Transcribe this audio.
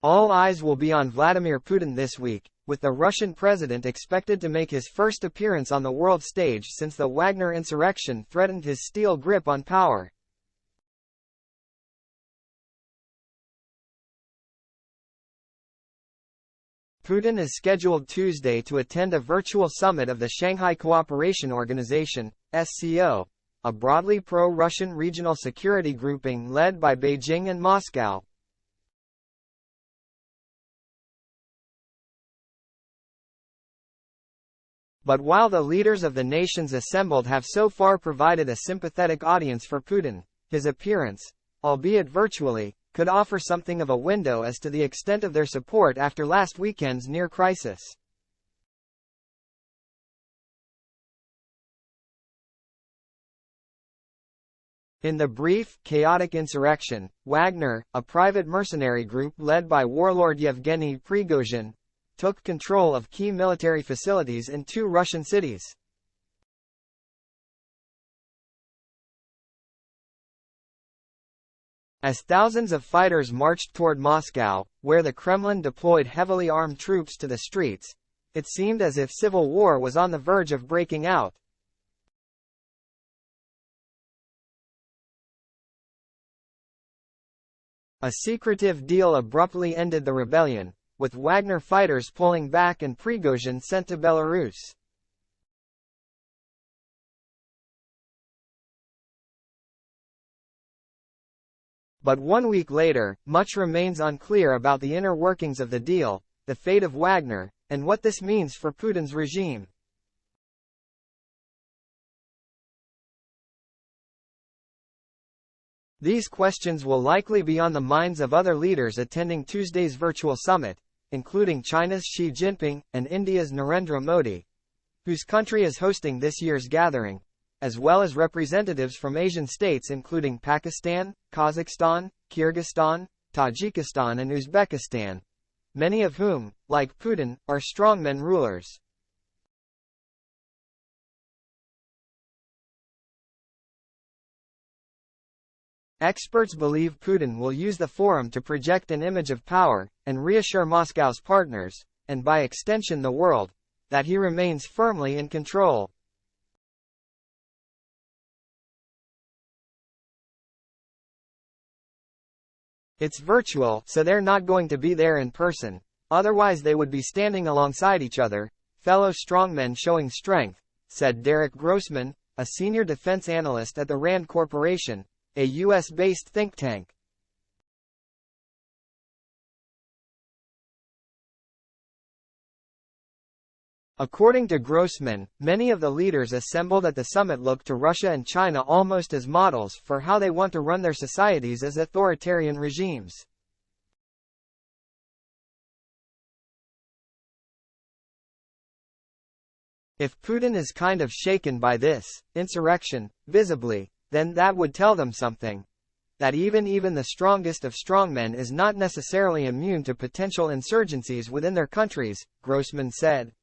All eyes will be on Vladimir Putin this week, with the Russian president expected to make his first appearance on the world stage since the Wagner insurrection threatened his steel grip on power. Putin is scheduled Tuesday to attend a virtual summit of the Shanghai Cooperation Organization, SCO, a broadly pro-Russian regional security grouping led by Beijing and Moscow. But while the leaders of the nations assembled have so far provided a sympathetic audience for Putin, his appearance, albeit virtually, could offer something of a window as to the extent of their support after last weekend's near crisis. In the brief, chaotic insurrection, Wagner, a private mercenary group led by warlord Yevgeny Prigozhin, took control of key military facilities in 2 Russian cities. As thousands of fighters marched toward Moscow, where the Kremlin deployed heavily armed troops to the streets, it seemed as if civil war was on the verge of breaking out. A secretive deal abruptly ended the rebellion, with Wagner fighters pulling back and Prigozhin sent to Belarus. But 1 week later, much remains unclear about the inner workings of the deal, the fate of Wagner, and what this means for Putin's regime. These questions will likely be on the minds of other leaders attending Tuesday's virtual summit, including China's Xi Jinping, and India's Narendra Modi, whose country is hosting this year's gathering, as well as representatives from Asian states including Pakistan, Kazakhstan, Kyrgyzstan, Tajikistan and Uzbekistan, many of whom, like Putin, are strongmen rulers. Experts believe Putin will use the forum to project an image of power, and reassure Moscow's partners, and by extension the world, that he remains firmly in control. It's virtual, so they're not going to be there in person, otherwise they would be standing alongside each other, fellow strongmen showing strength, said Derek Grossman, a senior defense analyst at the Rand Corporation, a U.S.-based think tank. According to Grossman, many of the leaders assembled at the summit look to Russia and China almost as models for how they want to run their societies as authoritarian regimes. If Putin is kind of shaken by this insurrection, visibly, then that would tell them something. That even the strongest of strongmen is not necessarily immune to potential insurgencies within their countries, Grossman said.